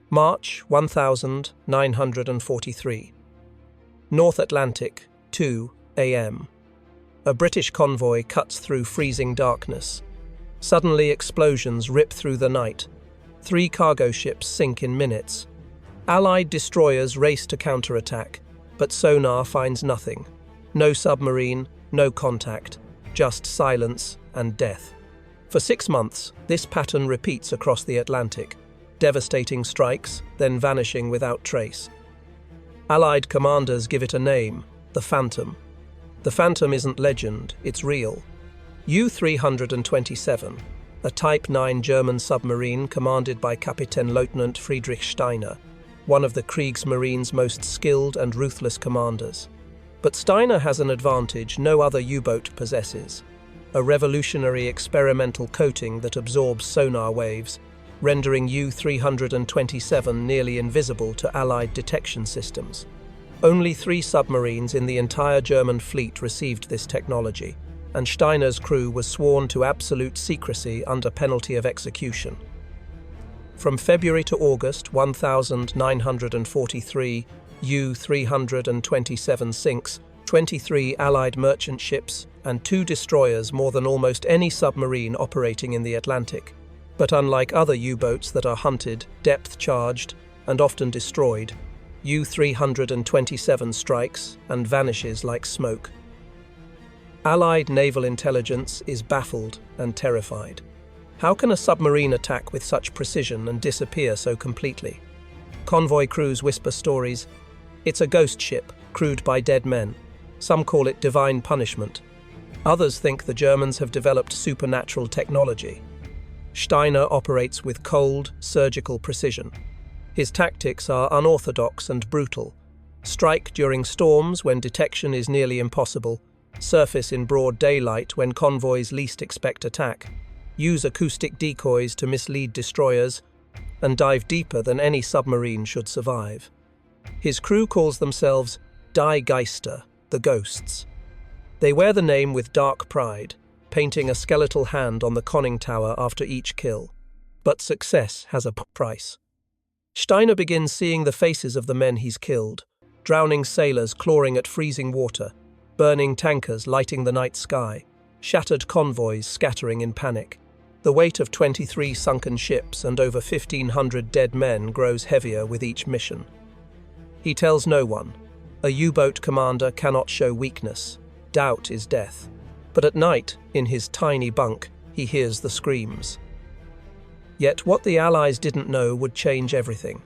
March 1943. North Atlantic, 2 a.m. A British convoy cuts through freezing darkness. Suddenly explosions rip through the night. 3 cargo ships sink in minutes. Allied destroyers race to counterattack, but sonar finds nothing. No submarine, no contact, just silence and death. For 6 months, this pattern repeats across the Atlantic. Devastating strikes, then vanishing without trace. Allied commanders give it a name, the Phantom. The Phantom isn't legend, it's real. U-327, a Type 9 German submarine commanded by Kapitänleutnant Friedrich Steiner, one of the Kriegsmarine's most skilled and ruthless commanders. But Steiner has an advantage no other U-boat possesses: a revolutionary experimental coating that absorbs sonar waves, rendering U-327 nearly invisible to Allied detection systems. Only 3 submarines in the entire German fleet received this technology, and Steiner's crew was sworn to absolute secrecy under penalty of execution. From February to August 1943, U-327 sinks 23 Allied merchant ships and 2 destroyers, more than almost any submarine operating in the Atlantic. But unlike other U-boats that are hunted, depth-charged, and often destroyed, U-327 strikes and vanishes like smoke. Allied naval intelligence is baffled and terrified. How can a submarine attack with such precision and disappear so completely? Convoy crews whisper stories. It's a ghost ship, crewed by dead men. Some call it divine punishment. Others think the Germans have developed supernatural technology. Steiner operates with cold, surgical precision. His tactics are unorthodox and brutal. Strike during storms when detection is nearly impossible, surface in broad daylight when convoys least expect attack, use acoustic decoys to mislead destroyers, and dive deeper than any submarine should survive. His crew calls themselves Die Geister, the ghosts. They wear the name with dark pride, painting a skeletal hand on the conning tower after each kill. But success has a price. Steiner begins seeing the faces of the men he's killed: drowning sailors clawing at freezing water, burning tankers lighting the night sky, shattered convoys scattering in panic. The weight of 23 sunken ships and over 1,500 dead men grows heavier with each mission. He tells no one. A U-boat commander cannot show weakness. Doubt is death. But at night, in his tiny bunk, he hears the screams. Yet what the Allies didn't know would change everything.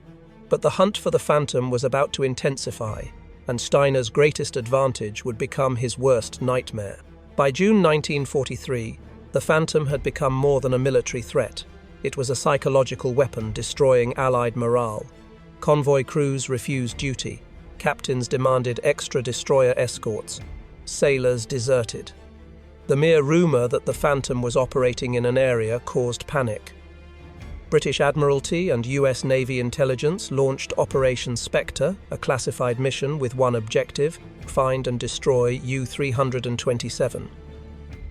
But the hunt for the Phantom was about to intensify, and Steiner's greatest advantage would become his worst nightmare. By June 1943, the Phantom had become more than a military threat. It was a psychological weapon destroying Allied morale. Convoy crews refused duty. Captains demanded extra destroyer escorts. Sailors deserted. The mere rumour that the Phantom was operating in an area caused panic. British Admiralty and US Navy intelligence launched Operation Spectre, a classified mission with one objective: find and destroy U-327.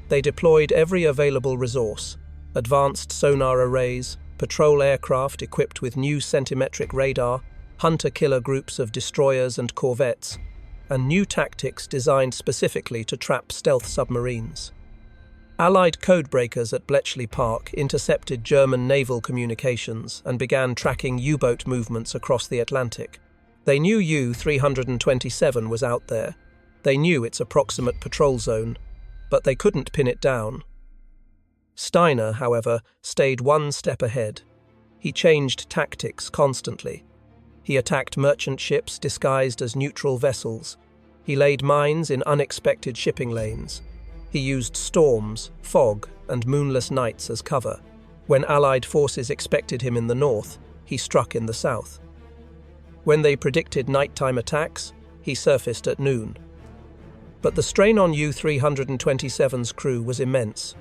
They deployed every available resource: advanced sonar arrays, patrol aircraft equipped with new centimetric radar, hunter-killer groups of destroyers and corvettes, and new tactics designed specifically to trap stealth submarines. Allied codebreakers at Bletchley Park intercepted German naval communications and began tracking U-boat movements across the Atlantic. They knew U-327 was out there. They knew its approximate patrol zone, but they couldn't pin it down. Steiner, however, stayed one step ahead. He changed tactics constantly. He attacked merchant ships disguised as neutral vessels. He laid mines in unexpected shipping lanes. He used storms, fog, and moonless nights as cover. When Allied forces expected him in the north, he struck in the south. When they predicted nighttime attacks, he surfaced at noon. But the strain on U-327's crew was immense.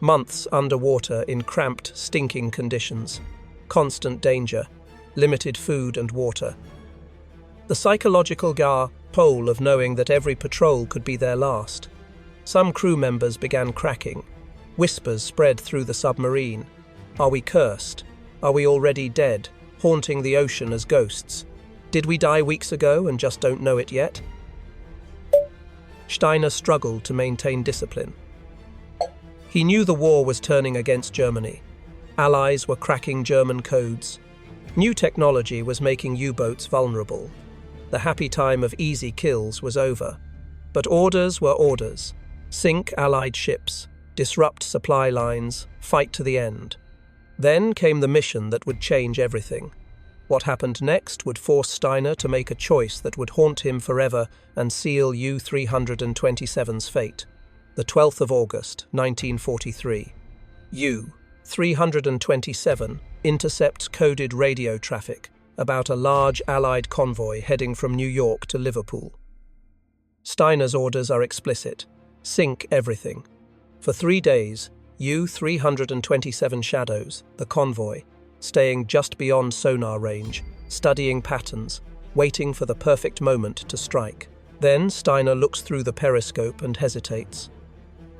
Months underwater in cramped, stinking conditions. Constant danger. Limited food and water. The psychological pull of knowing that every patrol could be their last. Some crew members began cracking. Whispers spread through the submarine. Are we cursed? Are we already dead? haunting the ocean as ghosts. Did we die weeks ago and just don't know it yet? Steiner struggled to maintain discipline. He knew the war was turning against Germany. Allies were cracking German codes. New technology was making U-boats vulnerable. The happy time of easy kills was over. But orders were orders. Sink Allied ships, disrupt supply lines, fight to the end. Then came the mission that would change everything. What happened next would force Steiner to make a choice that would haunt him forever and seal U-327's fate. The 12th of August, 1943. U-327 intercepts coded radio traffic about a large Allied convoy heading from New York to Liverpool. Steiner's orders are explicit. Sink everything. For 3 days, U-327 shadows the convoy, staying just beyond sonar range, studying patterns, waiting for the perfect moment to strike. Then Steiner looks through the periscope and hesitates.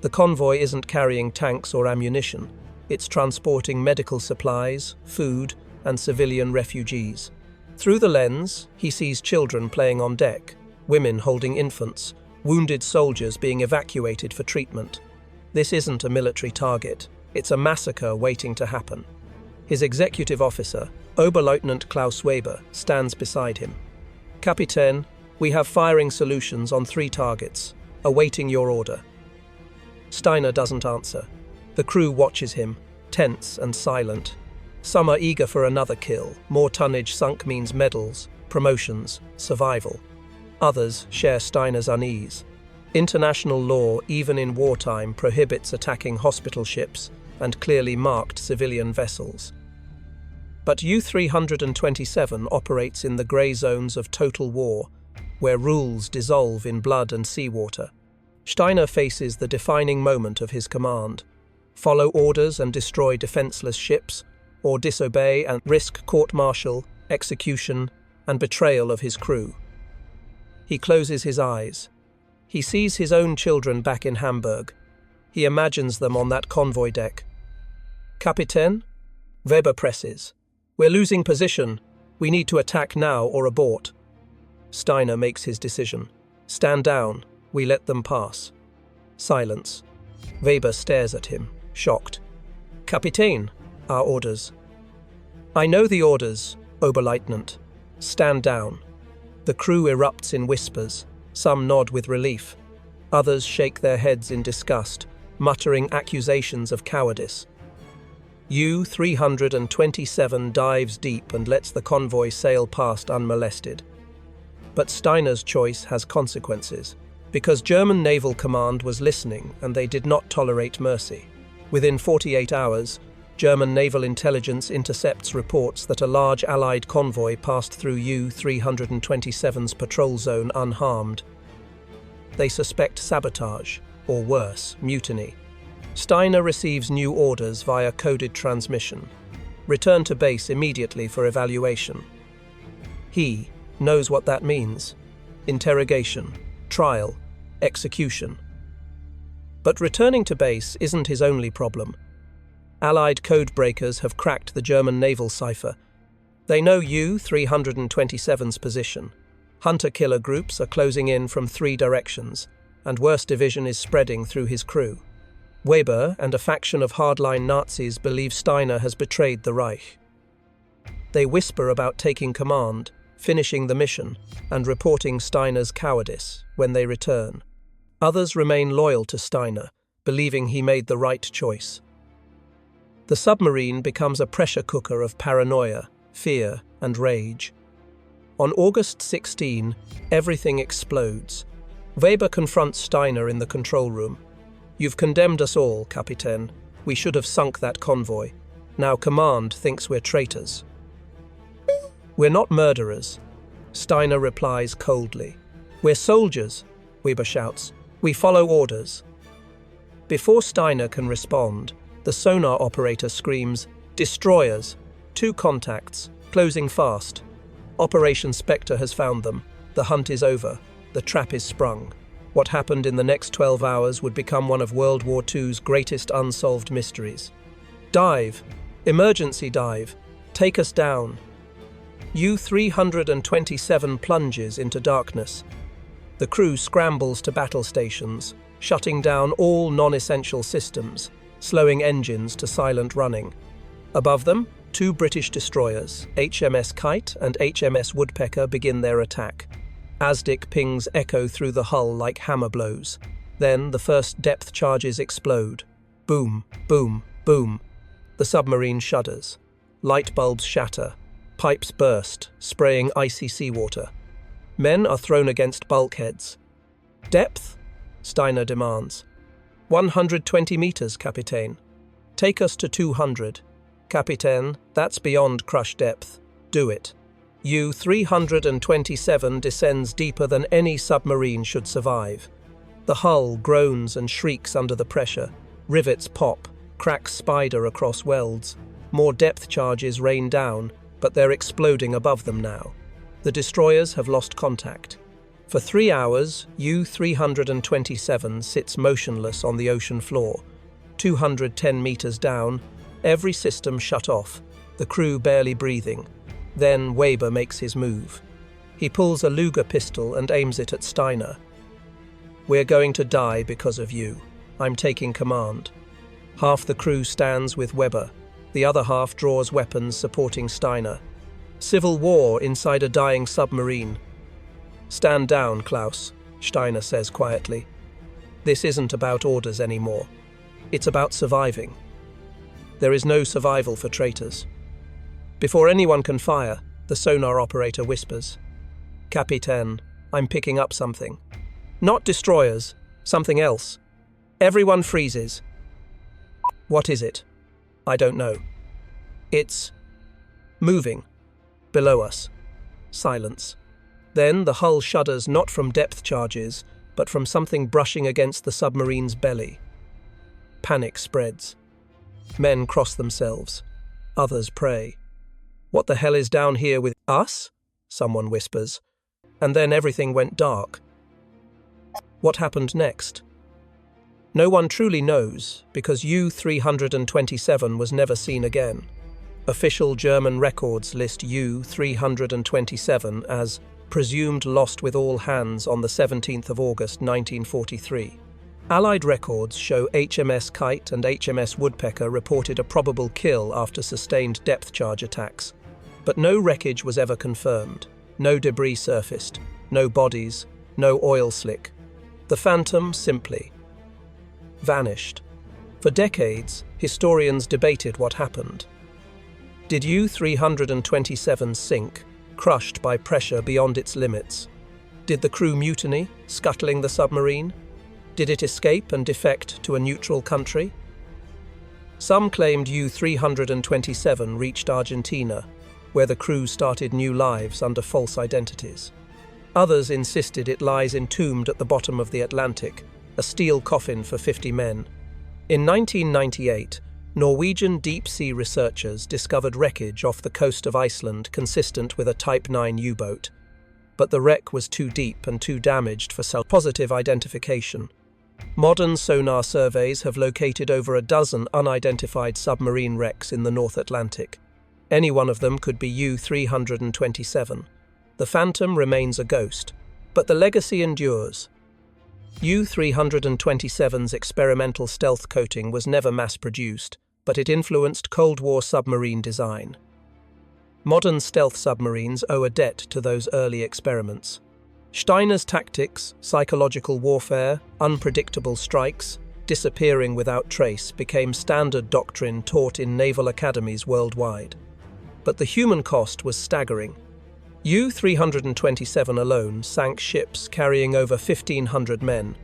The convoy isn't carrying tanks or ammunition. It's transporting medical supplies, food, and civilian refugees. Through the lens, he sees children playing on deck, women holding infants, wounded soldiers being evacuated for treatment. This isn't a military target. It's a massacre waiting to happen. His executive officer, Oberleutnant Klaus Weber, stands beside him. "Kapitän, we have firing solutions on 3 targets, awaiting your order." Steiner doesn't answer. The crew watches him, tense and silent. Some are eager for another kill. More tonnage sunk means medals, promotions, survival. Others share Steiner's unease. International law, even in wartime, prohibits attacking hospital ships and clearly marked civilian vessels. But U-327 operates in the grey zones of total war, where rules dissolve in blood and seawater. Steiner faces the defining moment of his command: follow orders and destroy defenseless ships, or disobey and risk court-martial, execution, and betrayal of his crew. He closes his eyes. He sees his own children back in Hamburg. He imagines them on that convoy deck. "Kapitän?" Weber presses. "We're losing position. We need to attack now or abort." Steiner makes his decision. "Stand down. We let them pass." Silence. Weber stares at him, shocked. "Kapitän, our orders." "I know the orders, Oberleutnant. Stand down." The crew erupts in whispers. Some nod with relief. Others shake their heads in disgust, muttering accusations of cowardice. U-327 dives deep and lets the convoy sail past unmolested. But Steiner's choice has consequences, because German Naval Command was listening and they did not tolerate mercy. Within 48 hours, German naval intelligence intercepts reports that a large Allied convoy passed through U-327's patrol zone unharmed. They suspect sabotage, or worse, mutiny. Steiner receives new orders via coded transmission. Return to base immediately for evaluation. He knows what that means: interrogation, trial, execution. But returning to base isn't his only problem. Allied code breakers have cracked the German naval cipher. They know U-327's position. Hunter-killer groups are closing in from 3 directions, and worse division is spreading through his crew. Weber and a faction of hardline Nazis believe Steiner has betrayed the Reich. They whisper about taking command, finishing the mission, and reporting Steiner's cowardice when they return. Others remain loyal to Steiner, believing he made the right choice. The submarine becomes a pressure cooker of paranoia, fear, and rage. On August 16, everything explodes. Weber confronts Steiner in the control room. "You've condemned us all, Kapitän. We should have sunk that convoy. Now command thinks we're traitors." "We're not murderers," Steiner replies coldly. "We're soldiers," Weber shouts. "We follow orders." Before Steiner can respond, the sonar operator screams, "Destroyers! 2 contacts, closing fast." Operation Spectre has found them. The hunt is over. The trap is sprung. What happened in the next 12 hours would become one of World War II's greatest unsolved mysteries. "Dive! Emergency dive! Take us down!" U-327 plunges into darkness. The crew scrambles to battle stations, shutting down all non-essential systems, slowing engines to silent running. Above them, two British destroyers, HMS Kite and HMS Woodpecker, begin their attack. ASDIC pings echo through the hull like hammer blows. Then the first depth charges explode. Boom, boom, boom. The submarine shudders. Light bulbs shatter. Pipes burst, spraying icy seawater. Men are thrown against bulkheads. Depth? Steiner demands. 120 meters, Kapitän. Take us to 200. Kapitän, that's beyond crush depth. Do it. U-327 descends deeper than any submarine should survive. The hull groans and shrieks under the pressure. Rivets pop, cracks spider across welds. More depth charges rain down, but they're exploding above them now. The destroyers have lost contact. For 3 hours, U-327 sits motionless on the ocean floor. 210 meters down, every system shut off, the crew barely breathing. Then Weber makes his move. He pulls a Luger pistol and aims it at Steiner. "We're going to die because of you. I'm taking command." Half the crew stands with Weber. The other half draws weapons supporting Steiner. Civil war inside a dying submarine. "Stand down, Klaus," Steiner says quietly. "This isn't about orders anymore. It's about surviving. There is no survival for traitors." Before anyone can fire, the sonar operator whispers, "Kapitän, I'm picking up something. Not destroyers, something else." Everyone freezes. "What is it?" "I don't know." "It's moving. Below us." Silence. Then the hull shudders, not from depth charges, but from something brushing against the submarine's belly. Panic spreads. Men cross themselves. Others pray. "What the hell is down here with us?" someone whispers. And then everything went dark. What happened next? No one truly knows, because U-327 was never seen again. Official German records list U-327 as presumed lost with all hands on the 17th of August 1943. Allied records show HMS Kite and HMS Woodpecker reported a probable kill after sustained depth charge attacks. But no wreckage was ever confirmed. No debris surfaced. No bodies. No oil slick. The Phantom simply vanished. For decades, historians debated what happened. Did U-327 sink, crushed by pressure beyond its limits? Did the crew mutiny, scuttling the submarine? Did it escape and defect to a neutral country? Some claimed U-327 reached Argentina, where the crew started new lives under false identities. Others insisted it lies entombed at the bottom of the Atlantic, a steel coffin for 50 men. In 1998, Norwegian deep-sea researchers discovered wreckage off the coast of Iceland consistent with a Type 9 U-boat. But the wreck was too deep and too damaged for positive identification. Modern sonar surveys have located over a dozen unidentified submarine wrecks in the North Atlantic. Any one of them could be U-327. The Phantom remains a ghost, but the legacy endures. U-327's experimental stealth coating was never mass-produced, but it influenced Cold War submarine design. Modern stealth submarines owe a debt to those early experiments. Steiner's tactics, psychological warfare, unpredictable strikes, disappearing without trace became standard doctrine taught in naval academies worldwide. But the human cost was staggering. U-327 alone sank ships carrying over 1,500 men.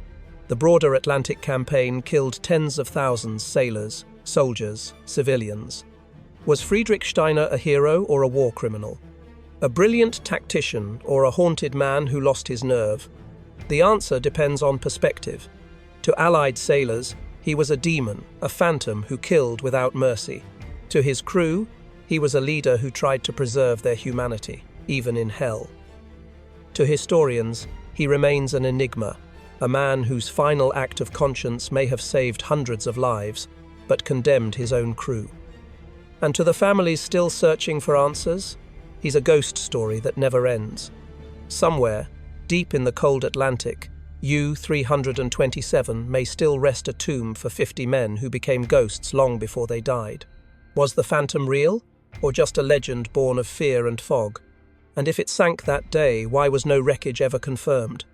The broader Atlantic campaign killed tens of thousands sailors, soldiers, civilians. Was Friedrich Steiner a hero or a war criminal? A brilliant tactician or a haunted man who lost his nerve? The answer depends on perspective. To Allied sailors, he was a demon, a phantom who killed without mercy. To his crew, he was a leader who tried to preserve their humanity, even in hell. To historians, he remains an enigma, a man whose final act of conscience may have saved hundreds of lives, but condemned his own crew. And to the families still searching for answers, He's a ghost story that never ends. Somewhere, deep in the cold Atlantic, U-327 may still rest a tomb for 50 men who became ghosts long before they died. Was the phantom real, or just a legend born of fear and fog? And if it sank that day, why was no wreckage ever confirmed?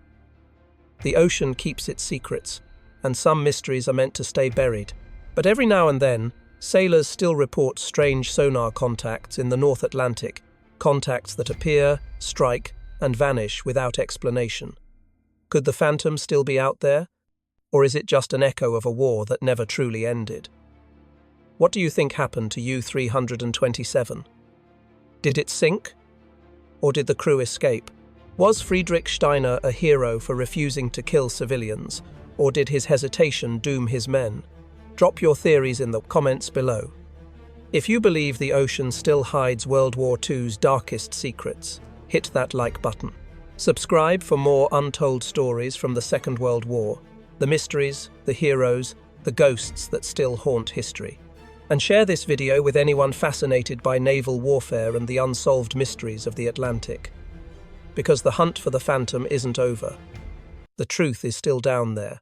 The ocean keeps its secrets, and some mysteries are meant to stay buried. But every now and then, sailors still report strange sonar contacts in the North Atlantic, contacts that appear, strike, and vanish without explanation. Could the phantom still be out there? Or is it just an echo of a war that never truly ended? What do you think happened to U-327? Did it sink? Or did the crew escape? Was Friedrich Steiner a hero for refusing to kill civilians, or did his hesitation doom his men? Drop your theories in the comments below. If you believe the ocean still hides World War II's darkest secrets, hit that like button. Subscribe for more untold stories from the Second World War, the mysteries, the heroes, the ghosts that still haunt history. And share this video with anyone fascinated by naval warfare and the unsolved mysteries of the Atlantic. Because the hunt for the phantom isn't over. The truth is still down there,